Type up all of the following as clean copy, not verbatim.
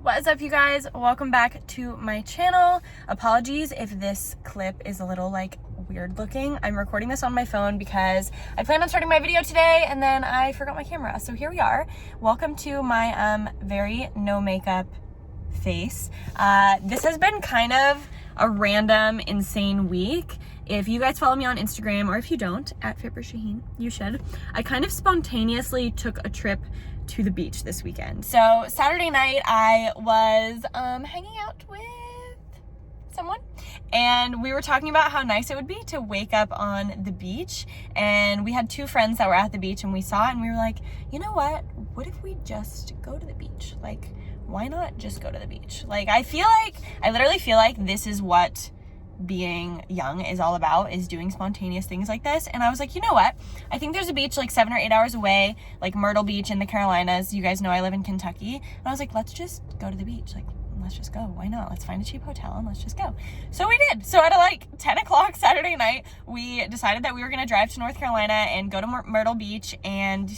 What is up, you guys? Welcome back to my channel. Apologies if this clip is a little like weird looking. I'm recording this on my phone because I planned on starting my video today and then I forgot my camera. So here we are. Welcome to my very no makeup face. This has been kind of a random, insane week. If you guys follow me on Instagram, or if you don't, at @FitBrittShaheen, you should. I kind of spontaneously took a trip to the beach this weekend. So Saturday night I was hanging out with someone and we were talking about how nice it would be to wake up on the beach, and we had two friends that were at the beach and we saw it and we were like, you know what if we just go to the beach? Like, why not just go to the beach? Like, I literally feel like this is what being young is all about, is doing spontaneous things like this. And I was like, you know what, I think there's a beach like 7 or 8 hours away, like Myrtle Beach in the Carolinas. You guys know I live in Kentucky. And I was like, let's just go to the beach. Like, let's just go. Why not? Let's find a cheap hotel and let's just go. So we did. So at like 10 o'clock Saturday night, we decided that we were going to drive to North Carolina and go to Myrtle Beach. And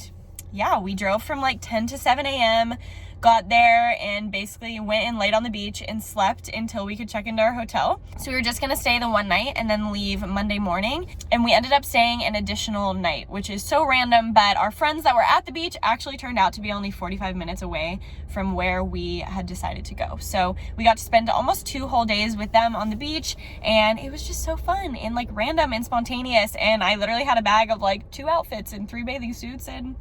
yeah, we drove from like 10 to 7 a.m., got there and basically went and laid on the beach and slept until we could check into our hotel. So we were just gonna stay the one night and then leave Monday morning. And we ended up staying an additional night, which is so random, but our friends that were at the beach actually turned out to be only 45 minutes away from where we had decided to go. So we got to spend almost 2 whole days with them on the beach, and it was just so fun and like random and spontaneous. And I literally had a bag of like 2 outfits and 3 bathing suits, and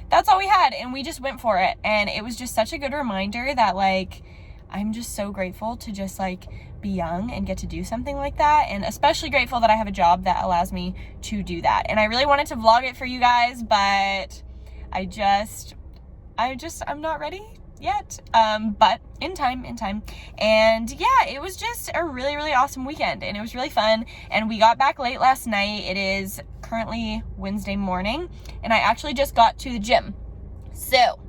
that's all we had, and we just went for it. And it was just such a good reminder that like I'm just so grateful to just like be young and get to do something like that, and especially grateful that I have a job that allows me to do that. And I really wanted to vlog it for you guys, but I'm not ready yet, but in time. And yeah, it was just a really awesome weekend, and it was really fun. And we got back late last night. It is currently Wednesday morning, and I actually just got to the gym. So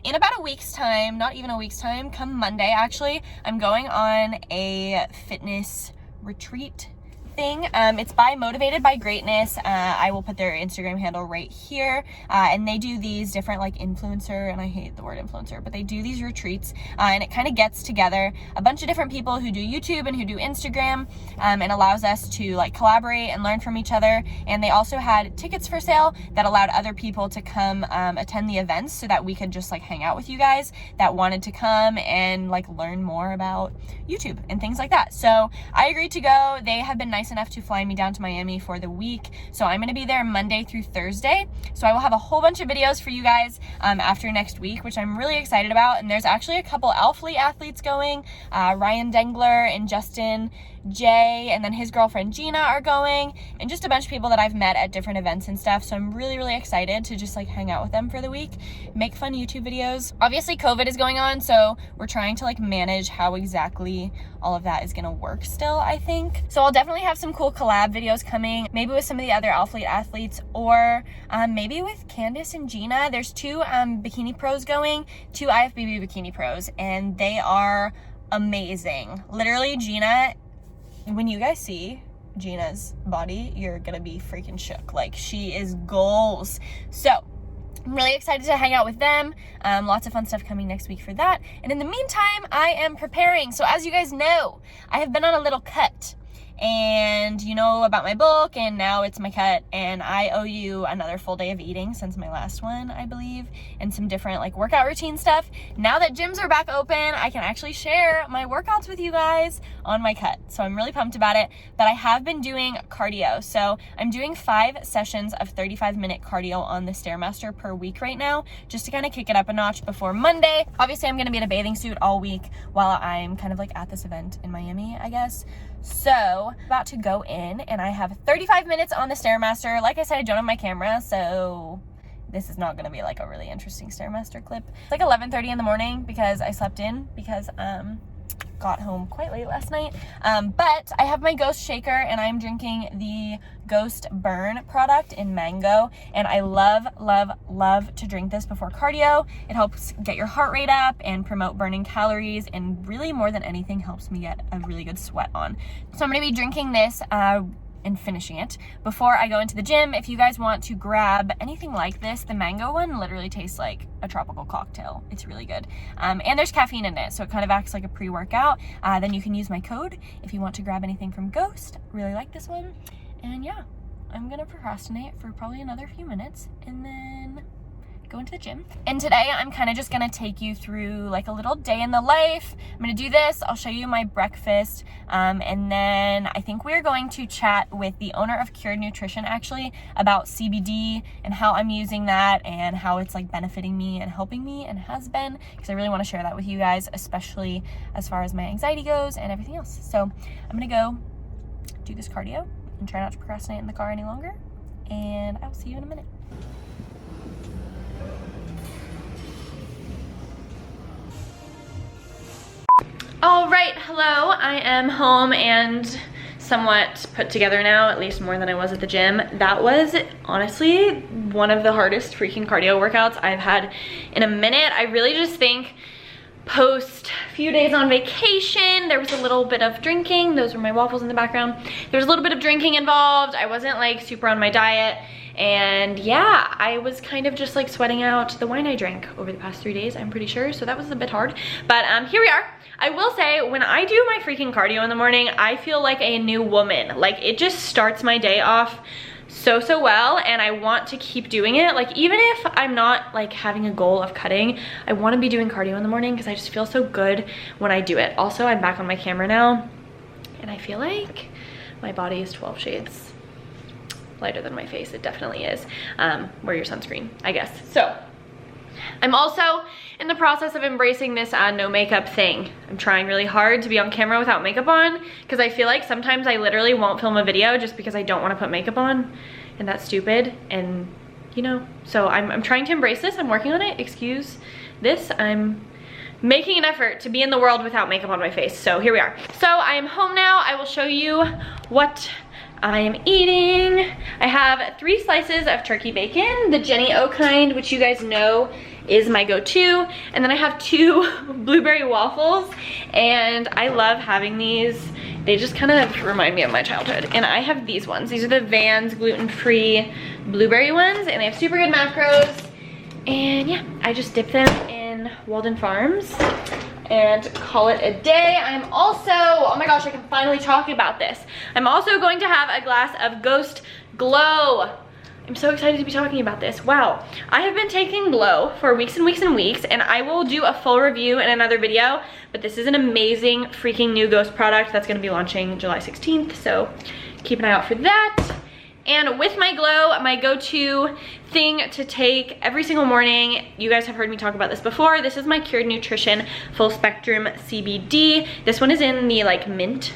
in about a week's time, not even a week's time, come Monday actually, I'm going on a fitness retreat thing. It's by Motivated by Greatness. I will put their Instagram handle right here, and they do these different like influencer, and I hate the word influencer, but they do these retreats, and it kind of gets together a bunch of different people who do YouTube and who do Instagram, and allows us to like collaborate and learn from each other. And they also had tickets for sale that allowed other people to come attend the events, so that we could just like hang out with you guys that wanted to come and like learn more about YouTube and things like that. So I agreed to go. They have been nice enough to fly me down to Miami for the week, so I'm going to be there Monday through Thursday. So I will have a whole bunch of videos for you guys after next week, which I'm really excited about. And there's actually a couple ALPHALETE athletes going. Ryan Dengler and Justin Jay, and then his girlfriend Gina are going, and just a bunch of people that I've met at different events and stuff. So I'm really excited to just like hang out with them for the week, make fun YouTube videos. Obviously COVID is going on, so we're trying to like manage how exactly all of that is gonna work still, I think. So I'll definitely have some cool collab videos coming, maybe with some of the other ALPHALETE athletes, or maybe with Candace and Gina. There's 2 bikini pros going, 2 IFBB bikini pros, and they are amazing. Literally, Gina, when you guys see Gina's body, you're gonna be freaking shook. Like, she is goals. So I'm really excited to hang out with them. Lots of fun stuff coming next week for that. And in the meantime, I am preparing. So as you guys know, I have been on a little cut, and you know about my book, and now it's my cut, and I owe you another full day of eating since my last one, I believe, and some different like workout routine stuff. Now that gyms are back open, I can actually share my workouts with you guys on my cut. So I'm really pumped about it. But I have been doing cardio. So I'm doing 5 sessions of 35-minute cardio on the Stairmaster per week right now, just to kind of kick it up a notch before Monday. Obviously, I'm going to be in a bathing suit all week while I'm kind of like at this event in Miami, I guess. So about to go in, and I have 35 minutes on the Stairmaster. Like I said, I don't have my camera, so this is not going to be like a really interesting Stairmaster clip. It's like 11:30 in the morning because I slept in because got home quite late last night. But I have my Ghost shaker, and I'm drinking the Ghost Burn product in mango, and I love to drink this before cardio. It helps get your heart rate up and promote burning calories, and really more than anything helps me get a really good sweat on. So I'm going to be drinking this and finishing it before I go into the gym. If you guys want to grab anything like this, the mango one literally tastes like a tropical cocktail. It's really good. And there's caffeine in it, so it kind of acts like a pre-workout. Then you can use my code if you want to grab anything from Ghost. Really like this one. And yeah, I'm gonna procrastinate for probably another few minutes and then go into the gym. And today I'm kind of just gonna take you through like a little day in the life. I'm gonna do this, I'll show you my breakfast, and then I think we're going to chat with the owner of Cured Nutrition actually about CBD and how I'm using that and how it's like benefiting me and helping me and has been, because I really want to share that with you guys, especially as far as my anxiety goes and everything else. So I'm gonna go do this cardio and try not to procrastinate in the car any longer, and I'll see you in a minute. All right, hello, I am home and somewhat put together now, at least more than I was at the gym. That was honestly one of the hardest freaking cardio workouts I've had in a minute. I really just think post a few days on vacation, there was a little bit of drinking. Those were my waffles in the background. There was a little bit of drinking involved. I wasn't like super on my diet. And yeah, I was kind of just like sweating out the wine I drank over the past 3 days, I'm pretty sure. So that was a bit hard, but here we are. I will say, when I do my freaking cardio in the morning, I feel like a new woman. Like, it just starts my day off so well, and I want to keep doing it. Like, even if I'm not like having a goal of cutting, I want to be doing cardio in the morning because I just feel so good when I do it. Also, I'm back on my camera now, and I feel like my body is 12 shades lighter than my face. It definitely is. Wear your sunscreen, I guess. So I'm also in the process of embracing this no makeup thing. I'm trying really hard to be on camera without makeup on, because I feel like sometimes I literally won't film a video just because I don't want to put makeup on, and that's stupid. And you know, so I'm trying to embrace this. I'm working on it. Excuse this. I'm making an effort to be in the world without makeup on my face. So here we are. So I am home now. I will show you what I am eating. I have 3 slices of turkey bacon, the Jenny O kind, which you guys know is my go-to. And then I have 2 blueberry waffles, and I love having these. They just kind of remind me of my childhood. And I have these ones. These are the Vans gluten-free blueberry ones, and they have super good macros. And yeah, I just dip them in Walden Farms and call it a day. I'm also, oh my gosh, I can finally talk about this. I'm also going to have a glass of Ghost Glow. I'm so excited to be talking about this. Wow, I have been taking Glow for weeks and weeks and weeks, and I will do a full review in another video, but this is an amazing freaking new Ghost product that's gonna be launching July 16th, so keep an eye out for that. And with my Glow, my go-to thing to take every single morning, you guys have heard me talk about this before, this is my Cured Nutrition Full Spectrum CBD. This one is in the like mint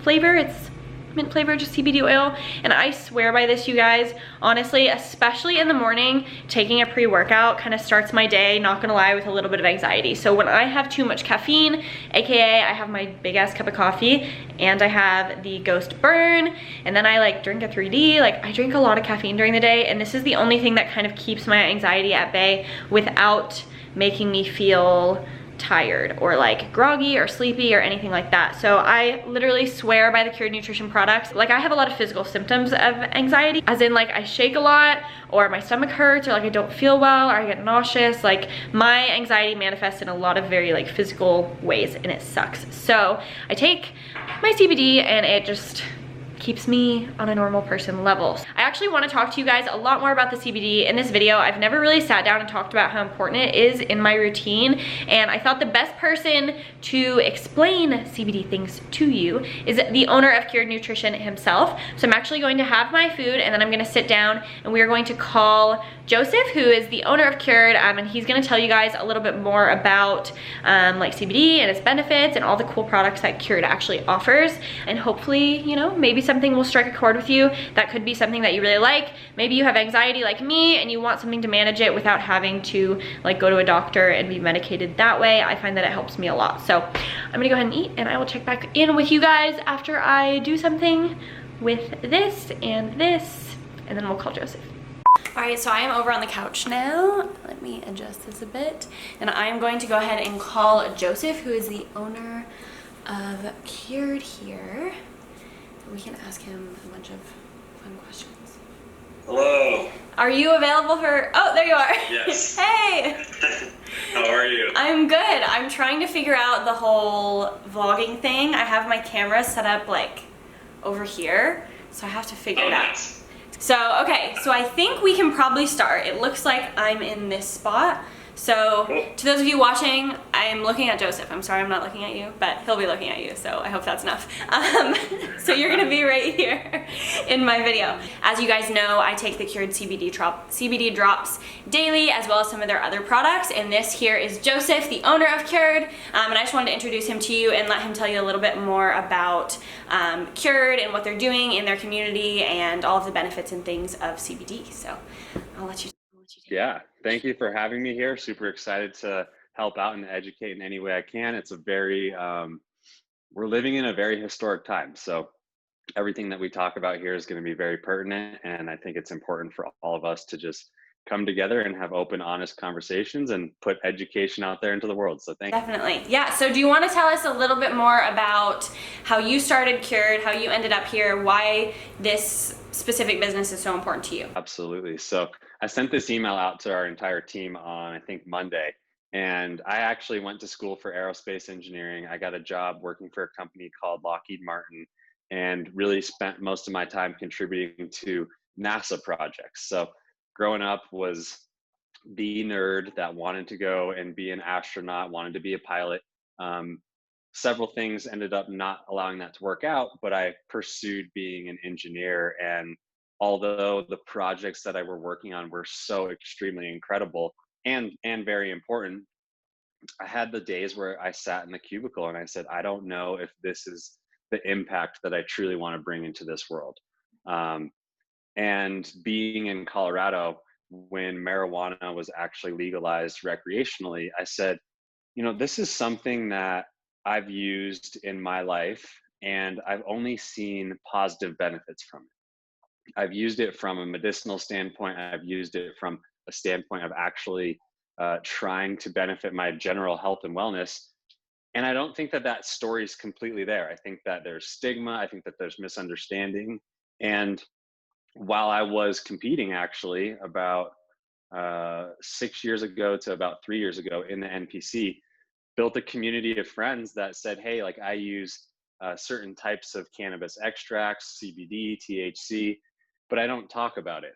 flavor. It's mint flavor, just CBD oil, and I swear by this, you guys. Honestly, especially in the morning, taking a pre-workout kind of starts my day, not gonna lie, with a little bit of anxiety. So when I have too much caffeine, aka I have my big ass cup of coffee and I have the Ghost Burn, and then I like drink a 3D, like I drink a lot of caffeine during the day, and this is the only thing that kind of keeps my anxiety at bay without making me feel tired or like groggy or sleepy or anything like that. So I literally swear by the Cured Nutrition products. Like, I have a lot of physical symptoms of anxiety, as in like I shake a lot, or my stomach hurts, or like I don't feel well, or I get nauseous. Like, my anxiety manifests in a lot of very like physical ways, and it sucks. So I take my CBD and it just keeps me on a normal person level. I actually want to talk to you guys a lot more about the CBD in this video. I've never really sat down and talked about how important it is in my routine, and I thought the best person to explain CBD things to you is the owner of Cured Nutrition himself. So I'm actually going to have my food, and then I'm going to sit down and we are going to call Joseph, who is the owner of Cured, and he's going to tell you guys a little bit more about like CBD and its benefits and all the cool products that Cured actually offers. And hopefully, you know, maybe something will strike a chord with you. That could be something that you really like. Maybe you have anxiety like me and you want something to manage it without having to like go to a doctor and be medicated that way. I find that it helps me a lot. So I'm gonna go ahead and eat, and I will check back in with you guys after I do something with this, and then we'll call Joseph. All right, so I am over on the couch now. Let me adjust this a bit. And I am going to go ahead and call Joseph, who is the owner of Cured here. We can ask him a bunch of fun questions. Hello. Are you available for, oh, there you are. Yes. Hey. How are you? I'm good. I'm trying to figure out the whole vlogging thing. I have my camera set up like over here, so I have to figure it out. Nice. So, okay, so I think we can probably start. It looks like I'm in this spot. So, to those of you watching, I'm looking at Joseph. I'm sorry I'm not looking at you, but he'll be looking at you, so I hope that's enough. So you're gonna be right here in my video. As you guys know, I take the Cured CBD drops daily, as well as some of their other products, and this here is Joseph, the owner of Cured, and I just wanted to introduce him to you and let him tell you a little bit more about Cured and what they're doing in their community and all of the benefits and things of CBD. So I'll let you Yeah, thank you for having me here. Super excited to help out and educate in any way I can. It's a very, we're living in a very historic time. So everything that we talk about here is going to be very pertinent. And I think it's important for all of us to just come together and have open, honest conversations and put education out there into the world. So thank you. Definitely. Yeah. So do you want to tell us a little bit more about how you started Cured, how you ended up here, why this specific business is so important to you? Absolutely. So I sent this email out to our entire team on, I think, Monday. And I actually went to school for aerospace engineering. I got a job working for a company called Lockheed Martin and really spent most of my time contributing to NASA projects. So growing up was the nerd that wanted to go and be an astronaut, wanted to be a pilot. Several things ended up not allowing that to work out, but I pursued being an engineer. And although the projects that I were working on were so extremely incredible and very important, I had the days where I sat in the cubicle and I said, I don't know if this is the impact that I truly want to bring into this world. And being in Colorado, when marijuana was actually legalized recreationally, I said, you know, this is something that I've used in my life and I've only seen positive benefits from it. I've used it from a medicinal standpoint. I've used it from a standpoint of actually trying to benefit my general health and wellness. And I don't think that that story is completely there. I think that there's stigma. I think that there's misunderstanding. And while I was competing actually about 6 years ago to about 3 years ago in the NPC, built a community of friends that said, hey, like I use certain types of cannabis extracts, CBD, THC, but I don't talk about it.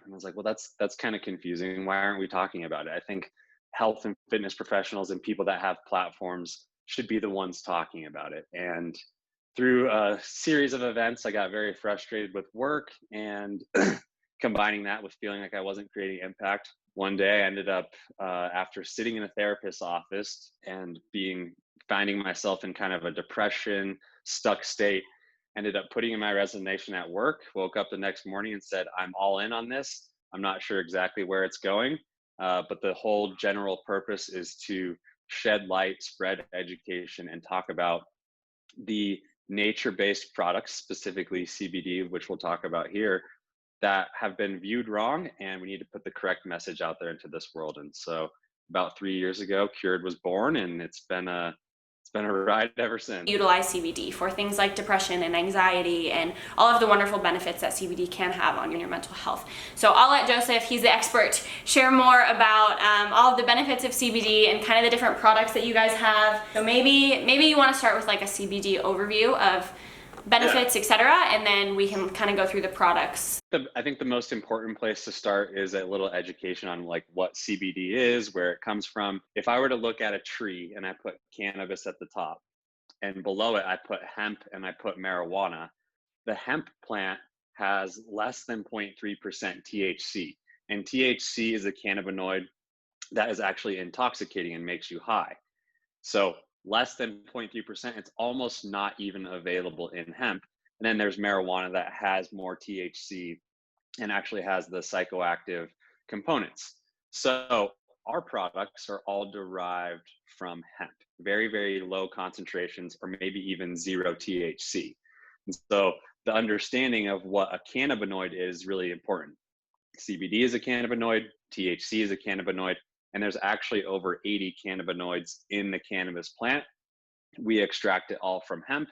And I was like, well, that's kind of confusing. Why aren't we talking about it? I think health and fitness professionals and people that have platforms should be the ones talking about it. And through a series of events, I got very frustrated with work and combining that with feeling like I wasn't creating impact. One day I ended up, after sitting in a therapist's office and finding myself in kind of a depression, stuck state, ended up putting in my resignation at work, woke up the next morning and said, I'm all in on this. I'm not sure exactly where it's going, but the whole general purpose is to shed light, spread education, and talk about the nature-based products, specifically CBD, which we'll talk about here, that have been viewed wrong, and we need to put the correct message out there into this world. And so about 3 years ago, Cured was born, and it's been a ride ever since. Utilize CBD for things like depression and anxiety and all of the wonderful benefits that CBD can have on your mental health. So I'll let Joseph, he's the expert, share more about all of the benefits of CBD and kind of the different products that you guys have. So maybe you want to start with like a CBD overview of benefits, etc., and then we can kind of go through the products. I think the most important place to start is a little education on like what CBD is, where it comes from. If I were to look at a tree and I put cannabis at the top and below it I put hemp and I put marijuana, the hemp plant has less than 0.3% THC. And THC is a cannabinoid that is actually intoxicating and makes you high. So less than 0.3%, it's almost not even available in hemp. And then there's marijuana that has more THC and actually has the psychoactive components. So our products are all derived from hemp, very, very low concentrations, or maybe even zero THC. And so the understanding of what a cannabinoid is really important. CBD is a cannabinoid, THC is a cannabinoid, and there's actually over 80 cannabinoids in the cannabis plant. We extract it all from hemp,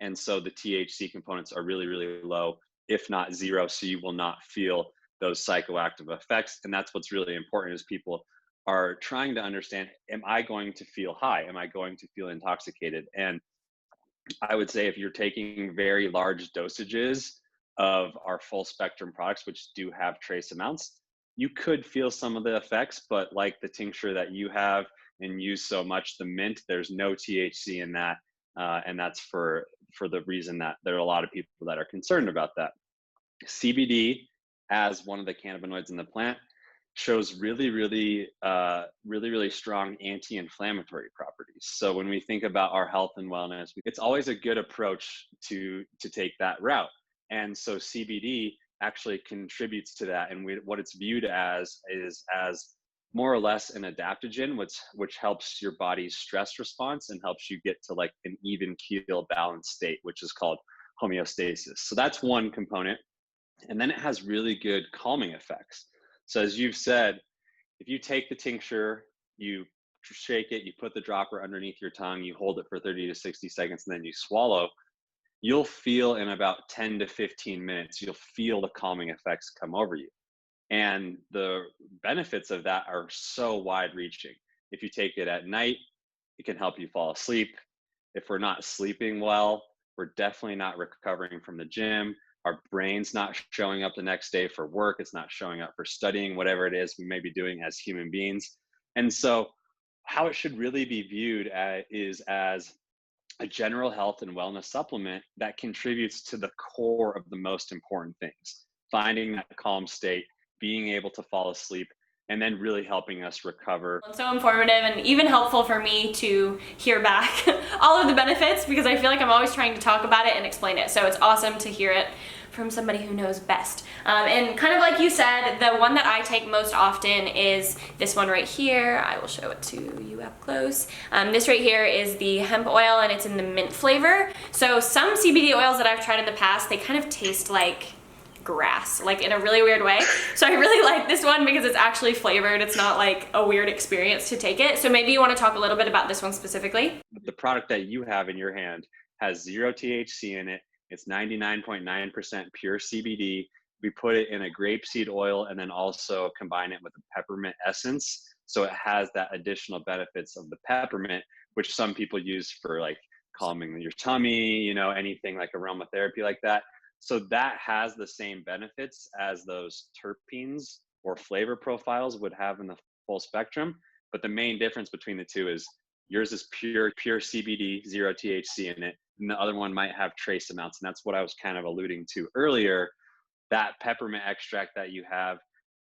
And so the THC components are really, really low, if not zero. So you will not feel those psychoactive effects. And that's what's really important is people are trying to understand, am I going to feel high? Am I going to feel intoxicated? And I would say if you're taking very large dosages of our full spectrum products, which do have trace amounts, you could feel some of the effects, but like the tincture that you have and use so much, the mint, there's no THC in that. And that's for the reason that there are a lot of people that are concerned about that. CBD, as one of the cannabinoids in the plant, shows really strong anti-inflammatory properties. So when we think about our health and wellness, it's always a good approach to take that route. And so CBD actually contributes to that. And what it's viewed as is as more or less an adaptogen, which helps your body's stress response and helps you get to like an even keel balanced state, which is called homeostasis. So that's one component. And then it has really good calming effects. So as you've said, if you take the tincture, you shake it, you put the dropper underneath your tongue, you hold it for 30 to 60 seconds, and then you swallow, you'll feel in about 10 to 15 minutes, you'll feel the calming effects come over you. And the benefits of that are so wide reaching. If you take it at night, it can help you fall asleep. If we're not sleeping well, we're definitely not recovering from the gym. Our brain's not showing up the next day for work. It's not showing up for studying, whatever it is we may be doing as human beings. And so how it should really be viewed is as a general health and wellness supplement that contributes to the core of the most important things, finding that calm state, being able to fall asleep, and then really helping us recover. It's so informative and even helpful for me to hear back all of the benefits because I feel like I'm always trying to talk about it and explain it. So it's awesome to hear it from somebody who knows best. And kind of like you said, the one that I take most often is this one right here. I will show it to you up close. This right here is the hemp oil and it's in the mint flavor. So some CBD oils that I've tried in the past, they kind of taste like grass, like in a really weird way. So I really like this one because it's actually flavored. It's not like a weird experience to take it. So maybe you want to talk a little bit about this one specifically. The product that you have in your hand has zero THC in it. It's 99.9% pure CBD. We put it in a grapeseed oil and then also combine it with a peppermint essence. So it has that additional benefits of the peppermint, which some people use for like calming your tummy, anything like aromatherapy like that. So that has the same benefits as those terpenes or flavor profiles would have in the full spectrum. But the main difference between the two is yours is pure CBD, zero THC in it. And the other one might have trace amounts. And that's what I was kind of alluding to earlier. That peppermint extract that you have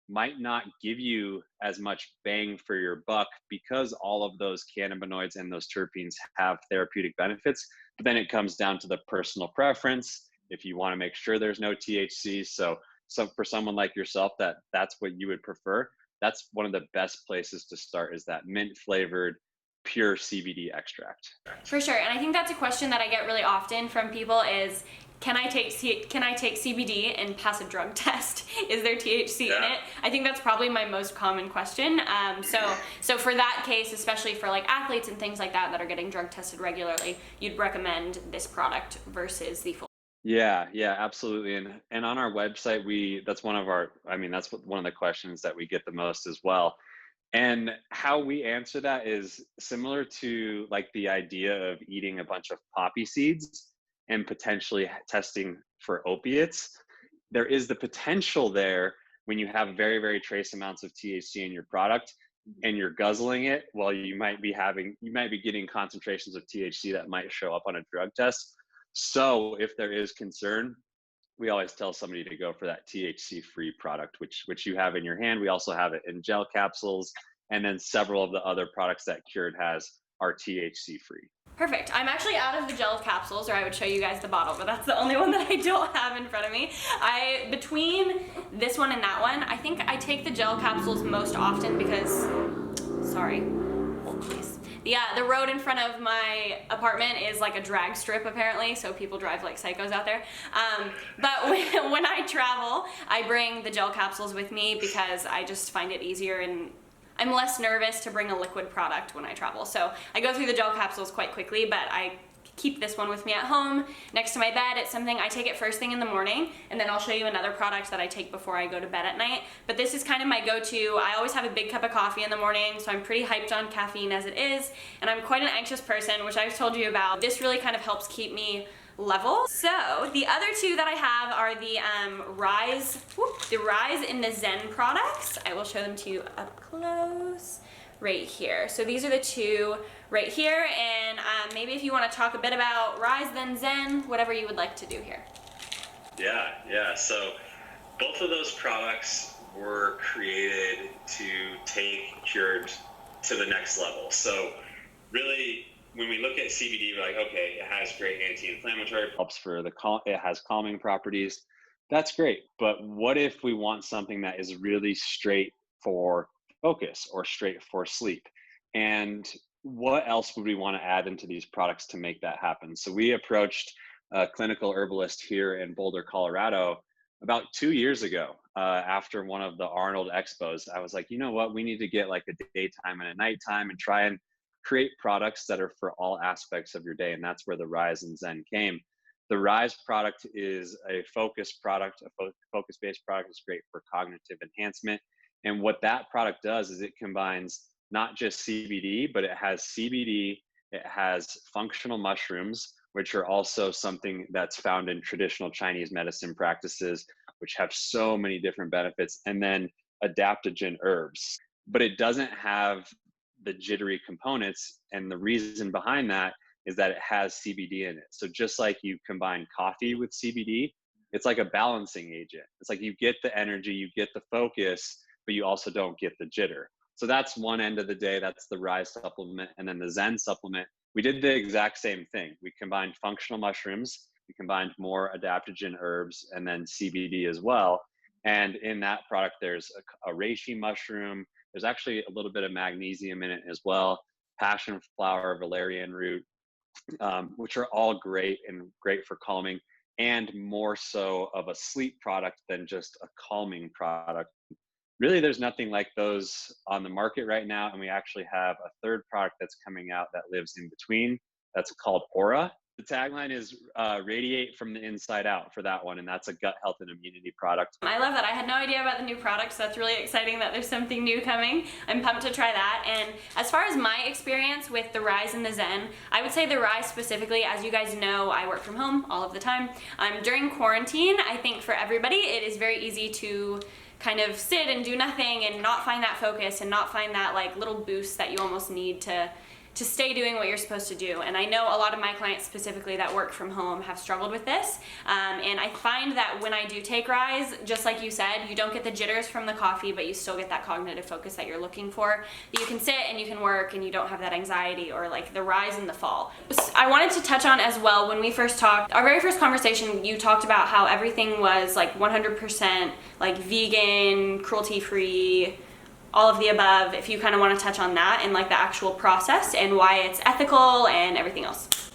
might not give you as much bang for your buck because all of those cannabinoids and those terpenes have therapeutic benefits. But then it comes down to the personal preference. If you want to make sure there's no THC. So for someone like yourself, that's what you would prefer. That's one of the best places to start is that mint flavored pure CBD extract. For sure. And I think that's a question that I get really often from people is, can I take CBD and pass a drug test? Is there THC in it? I think that's probably my most common question. So for that case, especially for like athletes and things like that are getting drug tested regularly, you'd recommend this product versus the full. Yeah, absolutely. And on our website, that's one of the questions that we get the most as well. And how we answer that is similar to like the idea of eating a bunch of poppy seeds and potentially testing for opiates. There is the potential there when you have very, very trace amounts of THC in your product and you're guzzling it, well, you might be getting concentrations of THC that might show up on a drug test. So if there is concern, we always tell somebody to go for that THC-free product, which you have in your hand. We also have it in gel capsules, and then several of the other products that Cured has are THC-free. Perfect. I'm actually out of the gel capsules, or I would show you guys the bottle, but that's the only one that I don't have in front of me. Between this one and that one, I think I take the gel capsules most often because, hold please. The road in front of my apartment is like a drag strip apparently, so people drive like psychos out there. But when I travel, I bring the gel capsules with me because I just find it easier and I'm less nervous to bring a liquid product when I travel. So I go through the gel capsules quite quickly, but I keep this one with me at home next to my bed. It's something I take it first thing in the morning, and then I'll show you another product that I take before I go to bed at night. But this is kind of my go-to. I always have a big cup of coffee in the morning, so I'm pretty hyped on caffeine as it is, and I'm quite an anxious person, which I've told you about. This really kind of helps keep me level. So the other two that I have are the Rise in the Zen products. I will show them to you up close right here. So these are the two right here, and maybe if you want to talk a bit about Rise then Zen, whatever you would like to do here. Yeah. So both of those products were created to take Cured to the next level. So really, when we look at CBD, we're like, okay, it has great anti-inflammatory, Helps for it has calming properties. That's great. But what if we want something that is really straight for focus or straight for sleep? And what else would we want to add into these products to make that happen? So we approached a clinical herbalist here in Boulder, Colorado, about 2 years ago, after one of the Arnold Expos. I was like, you know what? We need to get like a daytime and a nighttime and try and create products that are for all aspects of your day. And that's where the Rise and Zen came. The Rise product is a focus product, a focus-based product. Is great for cognitive enhancement. And what that product does is it combines not just CBD, but it has CBD, it has functional mushrooms, which are also something that's found in traditional Chinese medicine practices, which have so many different benefits, and then adaptogen herbs. But it doesn't have the jittery components, and the reason behind that is that it has CBD in it. So just like you combine coffee with CBD, it's like a balancing agent. It's like you get the energy, you get the focus, but you also don't get the jitter. So that's one end of the day. That's the Rise supplement. And then the Zen supplement, we did the exact same thing. We combined functional mushrooms, we combined more adaptogen herbs, and then CBD as well. And in that product, there's a reishi mushroom. There's actually a little bit of magnesium in it as well, passion flower, valerian root, which are all great and great for calming, and more so of a sleep product than just a calming product. Really, there's nothing like those on the market right now. And we actually have a third product that's coming out that lives in between. That's called Aura. The tagline is radiate from the inside out for that one. And that's a gut health and immunity product. I love that. I had no idea about the new products. That's really exciting that there's something new coming. I'm pumped to try that. And as far as my experience with the Rise and the Zen, I would say the Rise specifically, as you guys know, I work from home all of the time. During quarantine, I think for everybody, it is very easy to kind of sit and do nothing and not find that focus and not find that like little boost that you almost need to stay doing what you're supposed to do. And I know a lot of my clients specifically that work from home have struggled with this. And I find that when I do take Rise, just like you said, you don't get the jitters from the coffee, but you still get that cognitive focus that you're looking for. You can sit and you can work and you don't have that anxiety or like the rise and the fall. I wanted to touch on as well, when we first talked, our very first conversation, you talked about how everything was like 100% like vegan, cruelty-free, all of the above. If you kind of want to touch on that and like the actual process and why it's ethical and everything else.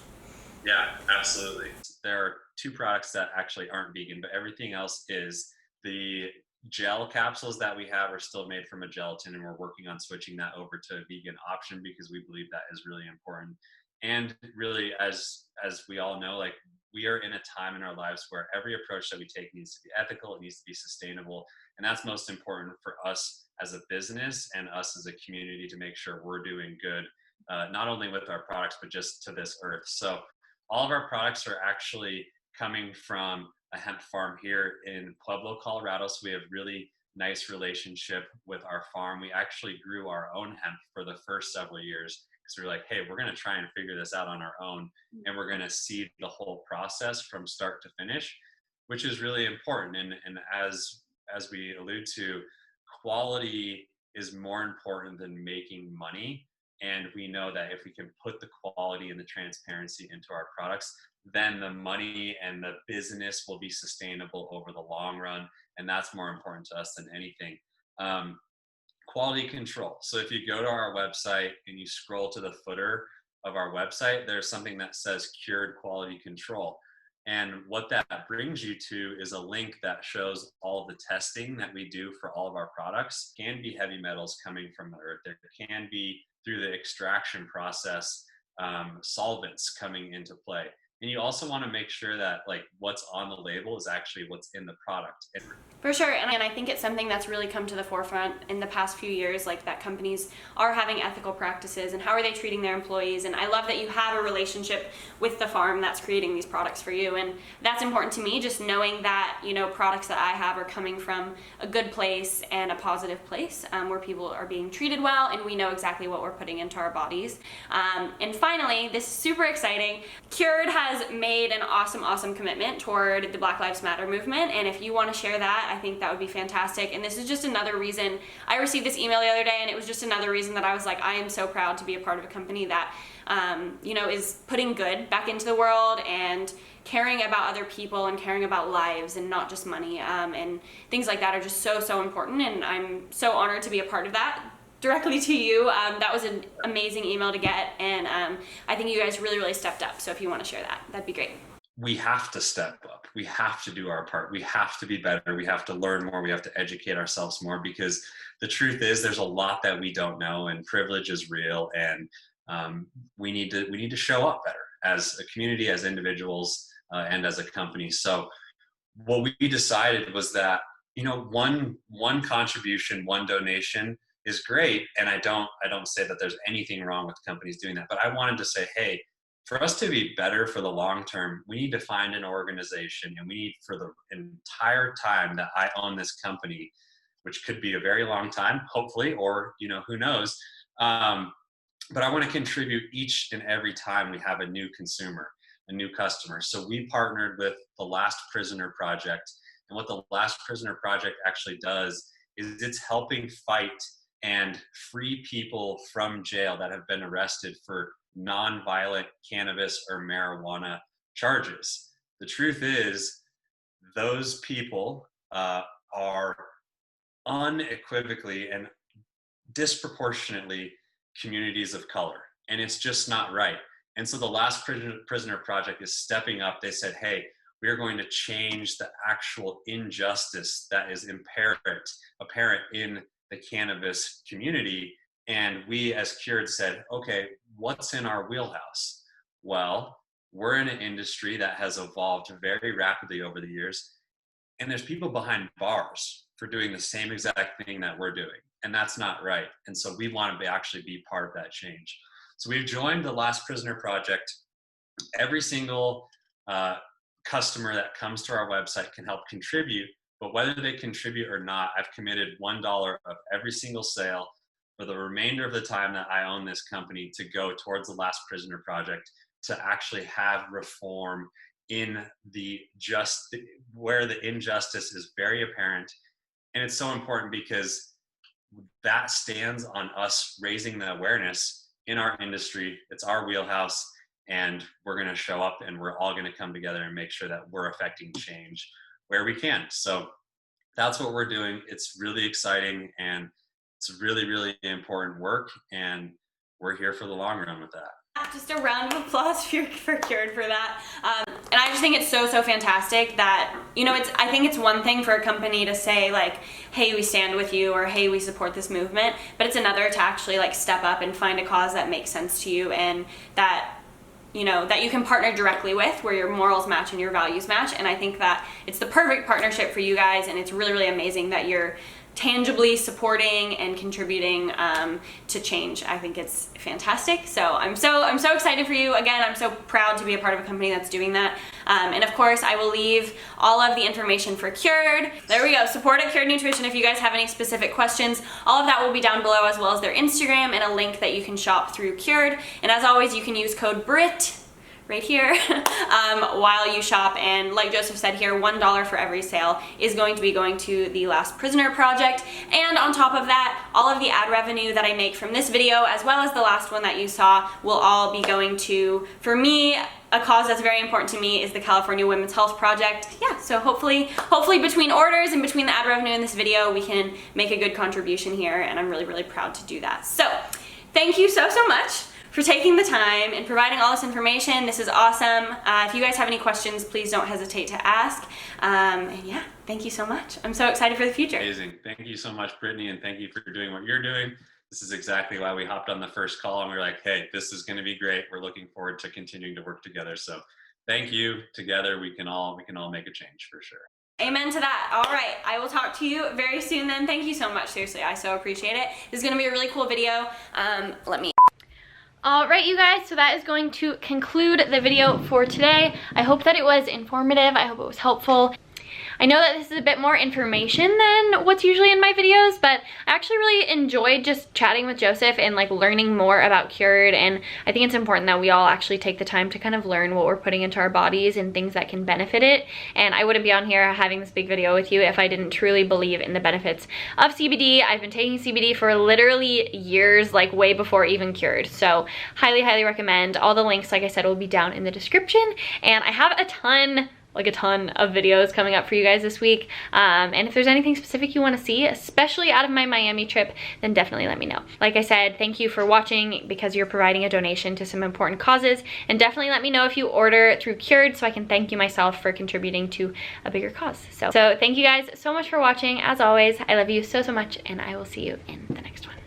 Yeah, absolutely. There are two products that actually aren't vegan, but everything else is. The gel capsules that we have are still made from a gelatin, and we're working on switching that over to a vegan option because we believe that is really important. And really, as we all know, like we are in a time in our lives where every approach that we take needs to be ethical, it needs to be sustainable, and that's most important for us as a business and us as a community to make sure we're doing good, not only with our products, but just to this earth. So all of our products are actually coming from a hemp farm here in Pueblo, Colorado. So we have really nice relationship with our farm. We actually grew our own hemp for the first several years because we were like, hey, we're going to try and figure this out on our own. And we're going to see the whole process from start to finish, which is really important. And as we allude to, quality is more important than making money. And we know that if we can put the quality and the transparency into our products, then the money and the business will be sustainable over the long run. And that's more important to us than anything. Quality control. So if you go to our website and you scroll to the footer of our website, there's something that says Cured Quality Control. And what that brings you to is a link that shows all the testing that we do for all of our products. Can be heavy metals coming from the earth. There can be, through the extraction process, solvents coming into play. And you also want to make sure that like what's on the label is actually what's in the product. For sure, and I think it's something that's really come to the forefront in the past few years, like that companies are having ethical practices and how are they treating their employees. And I love that you have a relationship with the farm that's creating these products for you, and that's important to me, just knowing that, you know, products that I have are coming from a good place and a positive place, where people are being treated well and we know exactly what we're putting into our bodies. And finally, this is super exciting, Cured has made an awesome commitment toward the Black Lives Matter movement, and if you want to share that, I think that would be fantastic. And this is just another reason. I received this email the other day, and it was just another reason that I was like, I am so proud to be a part of a company that, you know, is putting good back into the world and caring about other people and caring about lives and not just money. And things like that are just so important, and I'm so honored to be a part of that directly to you. That was an amazing email to get, and I think you guys really stepped up. So if you want to share that, that'd be great. We have to step up. We have to do our part. We have to be better. We have to learn more. We have to educate ourselves more, because the truth is there's a lot that we don't know, and privilege is real. And we need to show up better as a community, as individuals, and as a company. So what we decided was that, you know, one contribution, one donation is great. And I don't say that there's anything wrong with companies doing that, but I wanted to say, hey, for us to be better for the long term, we need to find an organization, and we need, for the entire time that I own this company, which could be a very long time, hopefully, or, you know, who knows. But I want to contribute each and every time we have a new consumer, a new customer. So we partnered with the Last Prisoner Project. And what the Last Prisoner Project actually does is it's helping fight and free people from jail that have been arrested for non-violent cannabis or marijuana charges. The truth is, those people are unequivocally and disproportionately communities of color, and it's just not right. And so the Last Prisoner Project is stepping up. They said, hey, we are going to change the actual injustice that is apparent in the cannabis community. And we as Cured said, okay, what's in our wheelhouse? Well, we're in an industry that has evolved very rapidly over the years, and there's people behind bars for doing the same exact thing that we're doing, and that's not right. And so we want to actually be part of that change. So we've joined the Last Prisoner Project. Every single customer that comes to our website can help contribute, but whether they contribute or not, I've committed $1 of every single sale for the remainder of the time that I own this company to go towards the Last Prisoner Project, to actually have reform in where the injustice is very apparent. And it's so important because that stands on us raising the awareness in our industry. It's our wheelhouse, and we're going to show up, and we're all going to come together and make sure that we're affecting change where we can. So that's what we're doing. It's really exciting, and it's really important work, and we're here for the long run with that. Just a round of applause for Cured for that. And I just think it's so fantastic that, you know, I think it's one thing for a company to say like, hey, we stand with you, or hey, we support this movement, but it's another to actually like step up and find a cause that makes sense to you, and that, you know, that you can partner directly with, where your morals match and your values match. And I think that it's the perfect partnership for you guys, and it's really amazing that you're tangibly supporting and contributing to change. I think it's fantastic. So I'm so excited for you. Again, I'm so proud to be a part of a company that's doing that. And of course, I will leave all of the information for Cured. There we go. Support at Cured Nutrition. If you guys have any specific questions, all of that will be down below, as well as their Instagram and a link that you can shop through Cured. And as always, you can use code BRIT right here while you shop, and like Joseph said here, $1 for every sale is going to be going to the Last Prisoner Project. And on top of that, all of the ad revenue that I make from this video, as well as the last one that you saw, will all be going to, for me, a cause that's very important to me is the California Women's Health Project. Yeah, so hopefully between orders and between the ad revenue in this video, we can make a good contribution here, and I'm really proud to do that. So thank you so much for taking the time and providing all this information. This is awesome. If you guys have any questions, please don't hesitate to ask. And yeah, thank you so much. I'm so excited for the future. Amazing. Thank you so much, Brittany, and thank you for doing what you're doing. this is exactly why we hopped on the first call and we were like, hey, this is going to be great. We're looking forward to continuing to work together. So thank you. Together we can all make a change for sure. Amen to that. All right, I will talk to you very soon then. Thank you so much. Seriously, I so appreciate it. This is gonna be a really cool video. All right, you guys, so that is going to conclude the video for today. I hope that it was informative. I hope it was helpful. I know that this is a bit more information than what's usually in my videos, but I actually really enjoyed just chatting with Joseph and like learning more about Cured, and I think it's important that we all actually take the time to kind of learn what we're putting into our bodies and things that can benefit it. And I wouldn't be on here having this big video with you if I didn't truly believe in the benefits of CBD. I've been taking CBD for literally years, like way before even Cured. So highly, highly recommend. All the links, like I said, will be down in the description. And I have a ton of videos coming up for you guys this week. And if there's anything specific you want to see, especially out of my Miami trip, then definitely let me know. Like I said, thank you for watching because you're providing a donation to some important causes. And definitely let me know if you order through Cured so I can thank you myself for contributing to a bigger cause. So thank you guys so much for watching. As always, I love you so, so much, and I will see you in the next one.